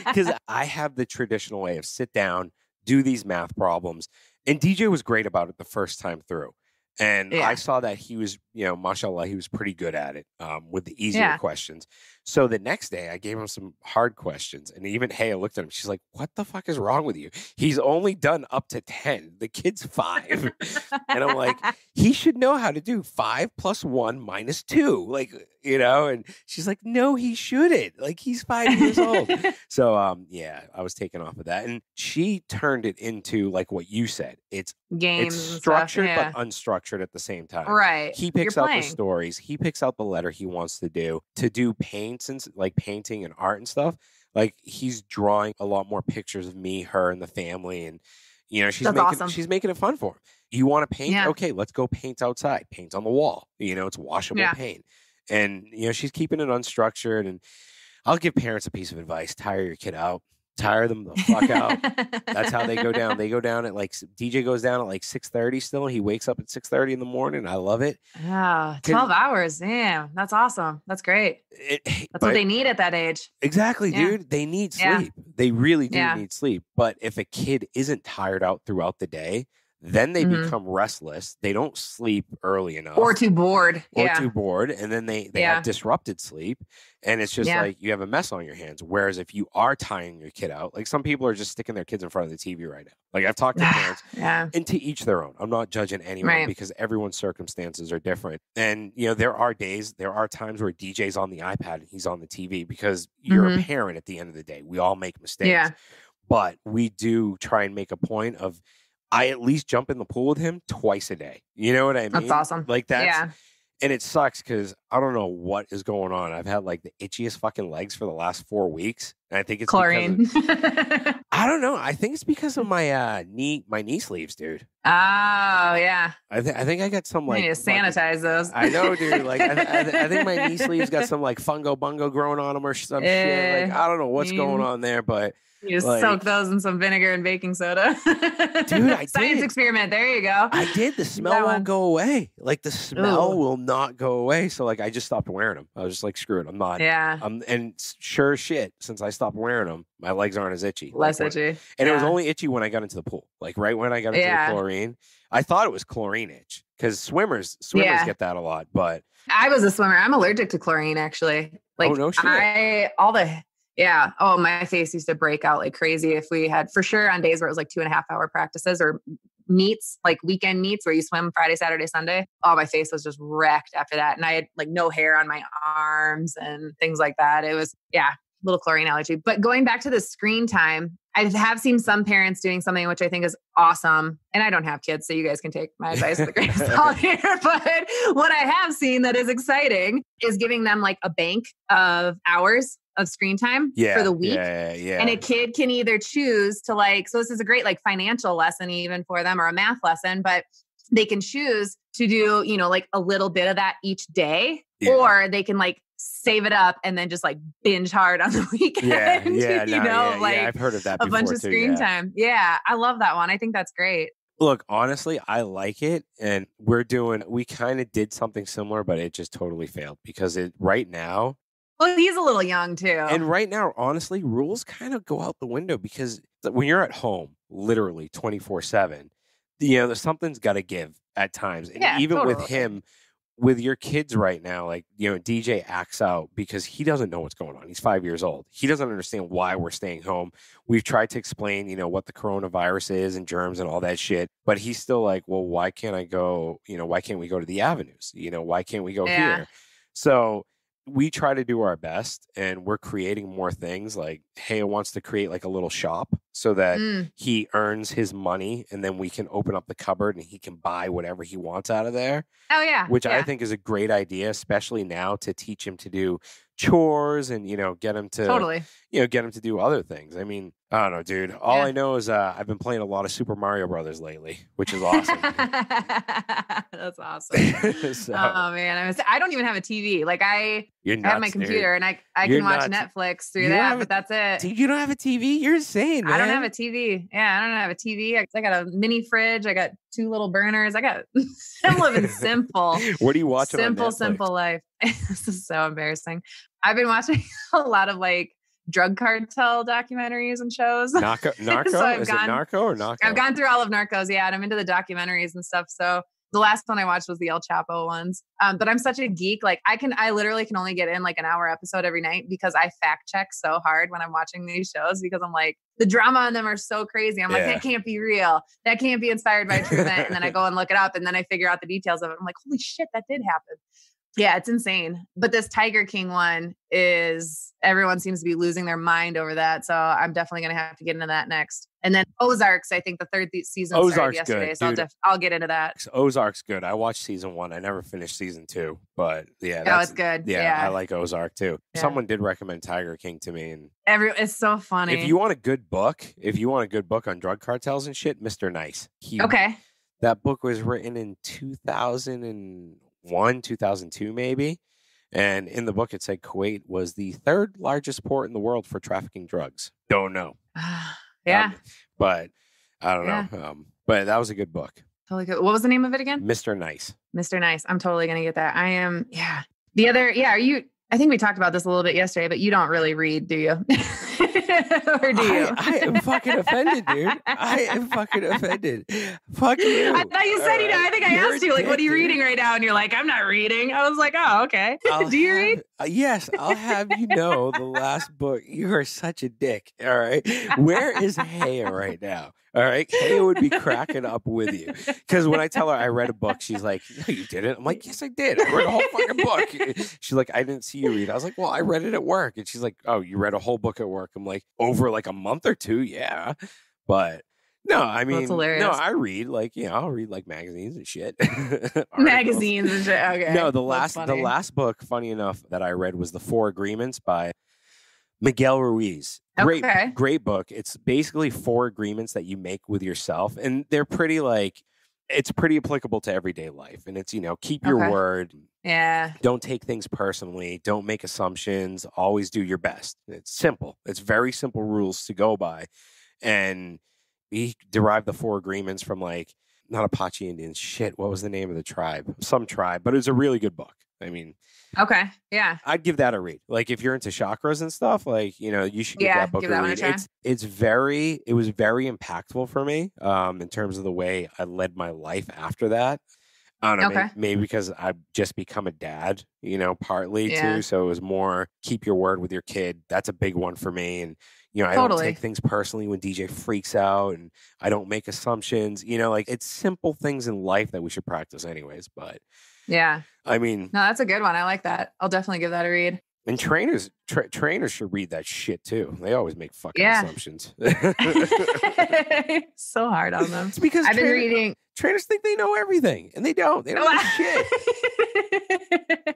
because I have the traditional way of sit down, do these math problems. And DJ was great about it the first time through. And I saw that he was, mashallah, he was pretty good at it with the easier questions. So the next day I gave him some hard questions. And even Haya looked at him. She's like, what the fuck is wrong with you? He's only done up to 10. The kid's 5. And I'm like, he should know how to do 5 + 1 - 2. Like, and she's like, no, he shouldn't. Like, he's 5 years old. So, I was taken off of that. And she turned it into like what you said. It's games. It's structured, but unstructured at the same time. Right. He picks out the stories. He picks out the letter he wants to do paints and like painting and art and stuff. Like he's drawing a lot more pictures of me, her, and the family. And, she's making it fun for him. You want to paint? Yeah. Okay, let's go paint outside. Paint on the wall. It's washable paint. And, she's keeping it unstructured. And I'll give parents a piece of advice. Tire your kid out. Tire them the fuck out. That's how they go down. They go down at like, DJ goes down at like 6:30 still. He wakes up at 6:30 in the morning. I love it. Yeah, 12 hours. Damn, that's awesome. That's great. That's what they need at that age. Exactly, dude. They need sleep. They really do need sleep. But if a kid isn't tired out throughout the day, then they become restless. They don't sleep early enough. Or too bored. And then they have disrupted sleep. And it's just like you have a mess on your hands. Whereas if you are tiring your kid out, like some people are just sticking their kids in front of the TV right now. Like I've talked to parents and to each their own. I'm not judging anyone because everyone's circumstances are different. And, you know, there are times where DJ's on the iPad and he's on the TV because you're a parent at the end of the day. We all make mistakes. Yeah. But we do try and make a point of, I at least jump in the pool with him twice a day. You know what I mean? That's awesome. Like that's, and it sucks because I don't know what is going on. I've had like the itchiest fucking legs for the last 4 weeks. And I think it's chlorine. I don't know. I think it's because of my knee sleeves, dude. Oh, yeah. I think I got some like. You need to sanitize those. I know, dude. Like I think my knee sleeves got some like fungo bungo growing on them or some shit. Like I don't know what's going on there, but. You just soak those in some vinegar and baking soda. Dude, I Science experiment. There you go. I did. The smell won't go away. Like the smell will not go away. So like I just stopped wearing them. I was just like, screw it. I'm not. Yeah. And sure as shit, since I stopped wearing them, my legs aren't as itchy. Less itchy. And it was only itchy when I got into the pool. Like right when I got into the chlorine. I thought it was chlorine itch because swimmers get that a lot. But I was a swimmer. I'm allergic to chlorine actually. Like no shit. Yeah. Oh, my face used to break out like crazy if we had, for sure, on days where it was like 2.5 hour practices or meets, like weekend meets where you swim Friday, Saturday, Sunday. Oh, my face was just wrecked after that. And I had like no hair on my arms and things like that. It was, little chlorine allergy. But going back to the screen time, I have seen some parents doing something which I think is awesome. And I don't have kids, so you guys can take my advice with a grain of salt here. But what I have seen that is exciting is giving them like a bank of hours of screen time for the week. And a kid can either choose to like, so this is a great like financial lesson even for them or a math lesson, but they can choose to do, you know, like a little bit of that each day, or they can like save it up and then just like binge hard on the weekend. I've heard of that before, a bunch of screen time. Yeah. I love that one. I think that's great. Look, honestly, I like it. And we kind of did something similar, but it just totally failed because right now. Well, he's a little young too. And right now, honestly, rules kind of go out the window because when you're at home, literally 24/7, you know, something's got to give at times. And even with him, with your kids right now, like, you know, DJ acts out because he doesn't know what's going on. He's 5 years old. He doesn't understand why we're staying home. We've tried to explain, you know, what the coronavirus is and germs and all that shit. But he's still like, well, why can't I go, you know, why can't we go to the avenues? You know, why can't we go here? So we try to do our best and we're creating more things. Like Haya wants to create like a little shop so that he earns his money and then we can open up the cupboard and he can buy whatever he wants out of there. Oh yeah. Which I think is a great idea, especially now to teach him to do chores and, you know, get him to get him to do other things. I mean, I don't know, dude. All I know is I've been playing a lot of Super Mario Brothers lately, which is awesome. That's awesome. So, oh man, I don't even have a TV. Like I have my computer dude. and I can watch Netflix through that, but that's it. Dude, you don't have a TV? You're insane, man. I don't have a TV. Yeah, I don't have a TV. I got a mini fridge. I got 2 little burners. I'm living simple. What are you watching? Simple life. This is so embarrassing. I've been watching a lot of like drug cartel documentaries and shows. Narco? So Is it Narco or Narco? I've gone through all of Narcos, and I'm into the documentaries and stuff. So the last one I watched was the El Chapo ones. But I'm such a geek. Like I literally can only get in like an hour episode every night because I fact check so hard when I'm watching these shows because I'm like, the drama on them are so crazy. I'm like, that can't be real. That can't be inspired by a true event. And then I go and look it up and then I figure out the details of it. I'm like, holy shit, that did happen. Yeah, it's insane. But this Tiger King one everyone seems to be losing their mind over that. So I'm definitely going to have to get into that next. And then Ozarks, I think the 3rd season started yesterday. Good, so I'll get into that. Ozark's good. I watched season 1. I never finished season 2, but it's good. Yeah, I like Ozark too. Yeah. Someone did recommend Tiger King to me, and it's so funny. If you want a good book on drug cartels and shit, Mr. Nice. That book was written in 2001, 2002 maybe. And in the book, it said Kuwait was the 3rd largest port in the world for trafficking drugs. Don't know. Yeah. But I don't Yeah. know. But that was a good book. Totally good. What was the name of it again? Mr. Nice. Mr. Nice. I'm totally going to get that. I am. Yeah. The other, yeah. I think we talked about this a little bit yesterday, but you don't really read, do you? Or do you? I am fucking offended, dude. I am fucking offended. Fuck you. I thought you said, I think I asked you, like, what are you reading right now? And you're like, I'm not reading. I was like, oh, okay. Do you read? Yes, I'll have you know the last book. You are such a dick. All right. Where is Haya right now? All right. Haya would be cracking up with you. Because when I tell her I read a book, she's like, no, you didn't. I'm like, yes, I did. I read a whole fucking book. She's like, I didn't see you read. I was like, well, I read it at work. And she's like, oh, you read a whole book at work? I'm like, over like a month or two. Yeah. But no, I mean, no, I read like, I'll read like magazines and shit. Magazines and shit. Okay. No, the last book, funny enough, that I read was The Four Agreements by Miguel Ruiz. Great book. It's basically 4 agreements that you make with yourself. And they're pretty it's pretty applicable to everyday life. And it's, keep your word. Yeah. Don't take things personally. Don't make assumptions. Always do your best. It's simple. It's very simple rules to go by. And he derived the 4 agreements from not Apache Indians. Shit, what was the name of the tribe? Some tribe. But it was a really good book. I mean, okay, yeah, I'd give that a read. Like if you're into chakras and stuff, you should give that book a read. It was very impactful for me in terms of the way I led my life after that. I don't know, maybe because I've just become a dad, partly too. So it was more keep your word with your kid. That's a big one for me. And I don't take things personally when DJ freaks out, and I don't make assumptions. It's simple things in life that we should practice anyways. But yeah, I mean, no, that's a good one. I like that. I'll definitely give that a read. And trainers should read that shit too. They always make fucking assumptions. So hard on them. It's because I've been reading. Trainers think they know everything, and they don't. They don't know shit.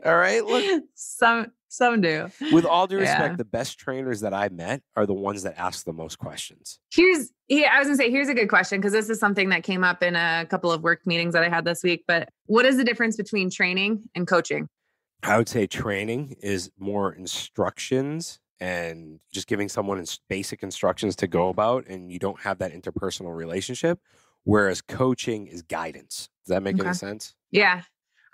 All right, look. Some do. With all due respect, the best trainers that I met are the ones that ask the most questions. I was gonna say, here's a good question, because this is something that came up in a couple of work meetings that I had this week. But what is the difference between training and coaching? I would say training is more instructions and just giving someone basic instructions to go about, and you don't have that interpersonal relationship. Whereas coaching is guidance. Does that make any sense? Yeah.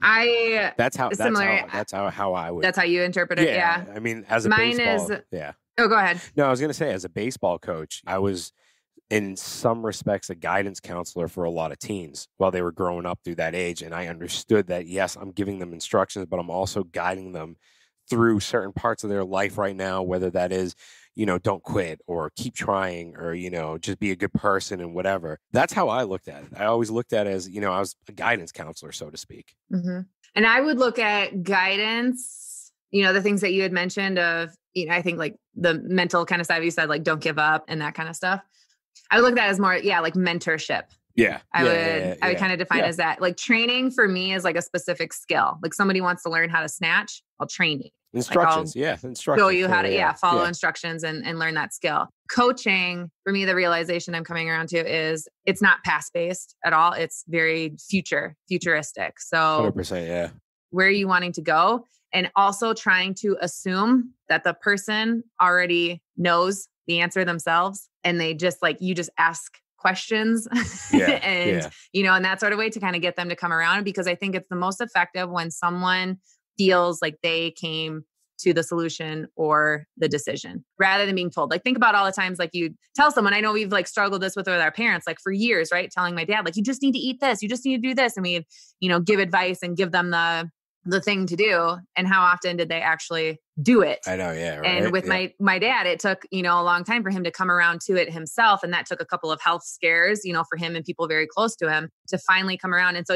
That's how I would. That's how you interpret it. Yeah. I mean, as a baseball. Oh, go ahead. No, I was going to say, as a baseball coach, I was in some respects a guidance counselor for a lot of teens while they were growing up through that age. And I understood that, yes, I'm giving them instructions, but I'm also guiding them through certain parts of their life right now, whether that is, don't quit or keep trying or, just be a good person and whatever. That's how I looked at it. I always looked at it as, I was a guidance counselor, so to speak. Mm-hmm. And I would look at guidance, the things that you had mentioned of, I think like the mental kind of side, you said like, don't give up and that kind of stuff. I would look at that as more, like mentorship. Yeah. I would kind of define as that. Like training for me is like a specific skill. Like somebody wants to learn how to snatch, I'll train you. Instructions. Instructions. Show you how to, follow instructions and learn that skill. Coaching, for me, the realization I'm coming around to is it's not past-based at all. It's very futuristic. So 100%, yeah. Where are you wanting to go? And also trying to assume that the person already knows the answer themselves. And they just you just ask questions and that sort of way to kind of get them to come around, because I think it's the most effective when someone feels like they came to the solution or the decision rather than being told. Like think about all the times you tell someone, I know we've struggled this with our parents for years, right? Telling my dad, you just need to eat this, you just need to do this. And we give advice and give them the thing to do. And how often did they actually do it? I know. Yeah. Right. And with my dad, it took, a long time for him to come around to it himself. And that took a couple of health scares, for him and people very close to him to finally come around. And so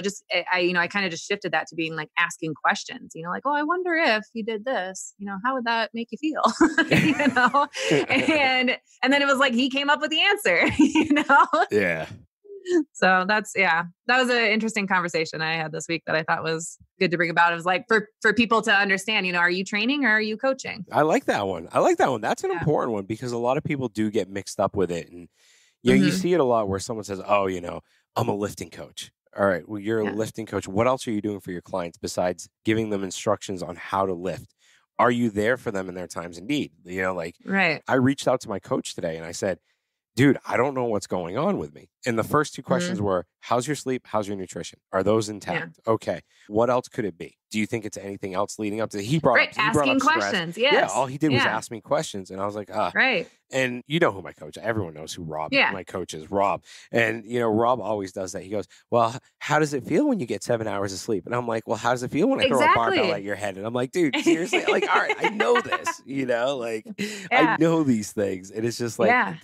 I kind of just shifted that to being asking questions, oh, I wonder if you did this, how would that make you feel? And then it was he came up with the answer, Yeah. So that was an interesting conversation I had this week that I thought was good to bring about. It was for people to understand, are you training or are you coaching? I like that one. That's an important one, because a lot of people do get mixed up with it. And, you see it a lot where someone says, oh, I'm a lifting coach. All right, well, you're a lifting coach. What else are you doing for your clients besides giving them instructions on how to lift? Are you there for them in their times in need? Right. I reached out to my coach today and I said, dude, I don't know what's going on with me. And the first two questions were, how's your sleep? How's your nutrition? Are those intact? Yeah. Okay. What else could it be? Do you think it's anything else leading up to he brought up asking questions. Yes. Yeah, all he did was ask me questions. And I was like, right. And you know who my coach, everyone knows who my coach is, Rob. And, you know, Rob always does that. He goes, well, how does it feel when you get 7 hours of sleep? And I'm like, well, how does it feel when I throw a barbell at your head? And I'm like, dude, seriously, like, all right, I know this, you know, like I know these things. And it's just like,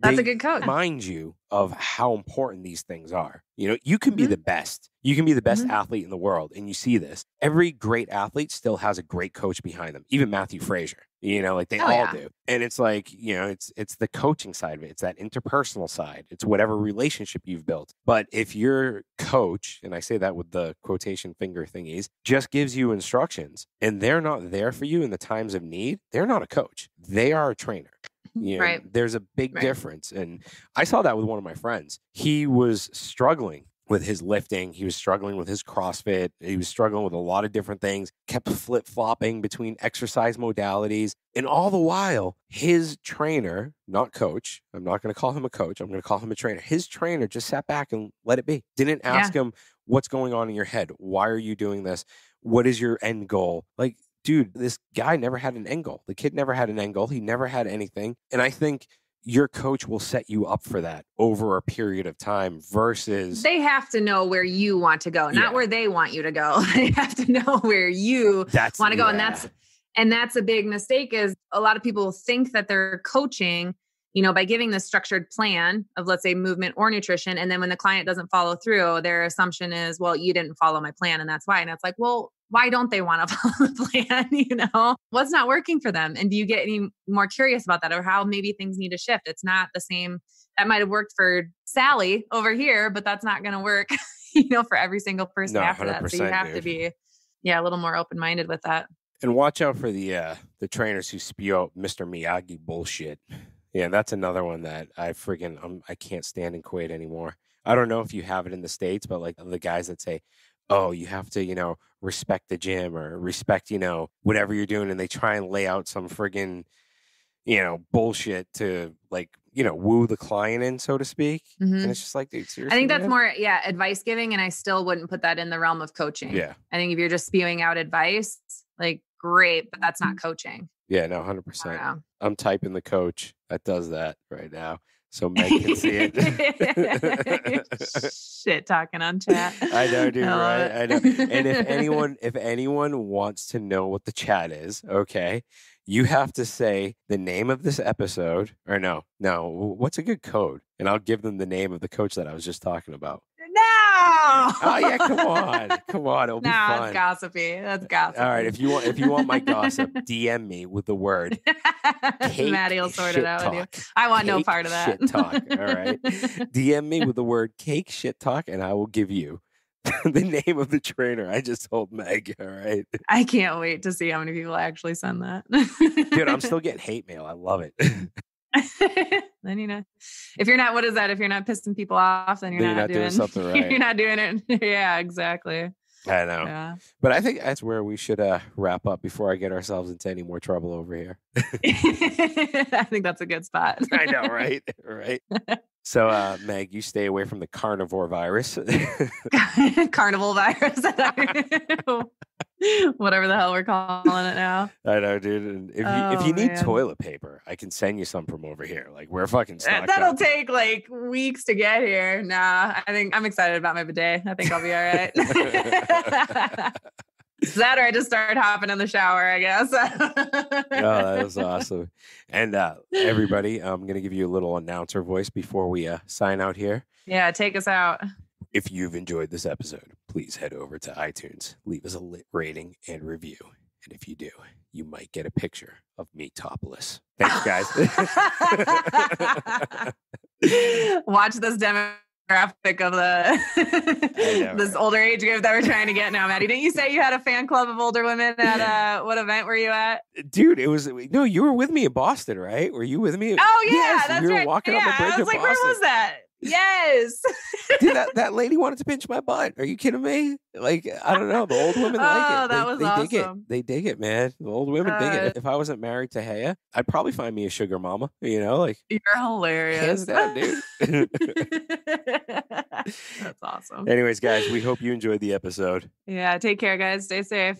that's a good coach. Remind you of how important these things are. You know, you can be the best. You can be the best athlete in the world. And you see this. Every great athlete still has a great coach behind them. Even Matthew Frazier, you know, like they all do. And it's like, you know, it's the coaching side of it. It's that interpersonal side. It's whatever relationship you've built. But if your coach, and I say that with the quotation finger thingies, just gives you instructions and they're not there for you in the times of need, they're not a coach. They are a trainer. You know, there's a big difference. And I saw that with one of my friends. He was struggling with his lifting. He was struggling with his CrossFit. He was struggling with a lot of different things, kept flip-flopping between exercise modalities. And all the while, his trainer, not coach, I'm not going to call him a coach, I'm going to call him a trainer. His trainer just sat back and let it be. Didn't ask him, what's going on in your head? Why are you doing this? What is your end goal? Like, dude, this guy never had an end goal. The kid never had an end goal. He never had anything. And I think your coach will set you up for that over a period of time versus... They have to know where you want to go, not where they want you to go. They have to know where you want to go. And that's a big mistake is a lot of people think that they're coaching, you know, by giving this structured plan of, let's say, movement or nutrition. And then when the client doesn't follow through, their assumption is, well, you didn't follow my plan. And that's why. And it's like, well, why don't they want to follow the plan? You know, what's not working for them? And do you get any more curious about that or how maybe things need to shift? It's not the same. That might've worked for Sally over here, but that's not going to work, you know, for every single person after that. So you have to be, a little more open-minded with that. And watch out for the trainers who spew out Mr. Miyagi bullshit. Yeah, that's another one that I can't stand in Kuwait anymore. I don't know if you have it in the States, but like the guys that say, oh, you have to, you know, respect the gym or respect, you know, whatever you're doing. And they try and lay out some friggin', you know, bullshit to like, you know, woo the client in, so to speak. And it's just like, dude, seriously. I think that's more, advice giving. And I still wouldn't put that in the realm of coaching. Yeah. I think if you're just spewing out advice, like great, but that's not coaching. Yeah, no, 100%. I'm typing the coach that does that right now. So Meg can see it. Shit talking on chat. I know, dude, right? I know. And if anyone wants to know what the chat is, okay, you have to say the name of this episode, or no, what's a good code? And I'll give them the name of the coach that I was just talking about. No! Oh yeah, come on, it'll be fun. That's gossipy. That's gossipy. All right, if you want my gossip, DM me with the word cake. Maddie will sort it out with you. I want no part of that. Shit talk. All right, DM me with the word cake shit talk, and I will give you the name of the trainer I just told Meg. All right. I can't wait to see how many people actually send that. Dude, I'm still getting hate mail. I love it. Then, you know, if you're not, what is that? If you're not pissing people off, then you're not doing something right. You're not doing it. Yeah, exactly. I know. Yeah. But I think that's where we should wrap up before I get ourselves into any more trouble over here. I think that's a good spot. I know, right? Right. So, Meg, you stay away from the carnivore virus. Carnival virus. Whatever the hell we're calling it now. I know, dude. And if you need toilet paper, I can send you some from over here. Like, we're fucking stocked That'll take like weeks to get here. Nah, I think I'm excited about my bidet. I think I'll be all right. That or I just started hopping in the shower, I guess. Oh, that was awesome. And everybody, I'm going to give you a little announcer voice before we sign out here. Yeah, take us out. If you've enjoyed this episode, please head over to iTunes, leave us a lit rating and review. And if you do, you might get a picture of me topless. Thanks, guys. Watch this demographic of this older age group that we're trying to get now, Maddie. Didn't you say you had a fan club of older women at what event were you at? Dude, you were with me in Boston, right? Were you with me? Oh yeah, yes, that's we were right. walking up the bridge I was like, Boston. where was that? Yes. Dude, that lady wanted to pinch my butt. Are you kidding me? Like, I don't know. The old women like it. That was awesome. Dig it. They dig it, man. The old women dig it. If I wasn't married to Haya, I'd probably find me a sugar mama, you know? Like, you're hilarious. Hands down, dude. That's awesome. Anyways, guys, we hope you enjoyed the episode. Yeah, take care, guys. Stay safe.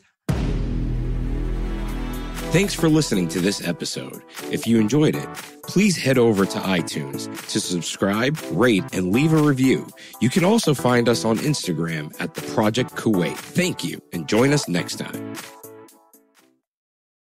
Thanks for listening to this episode. If you enjoyed it, please head over to iTunes to subscribe, rate, and leave a review. You can also find us on Instagram at The Project Kuwait. Thank you, and join us next time.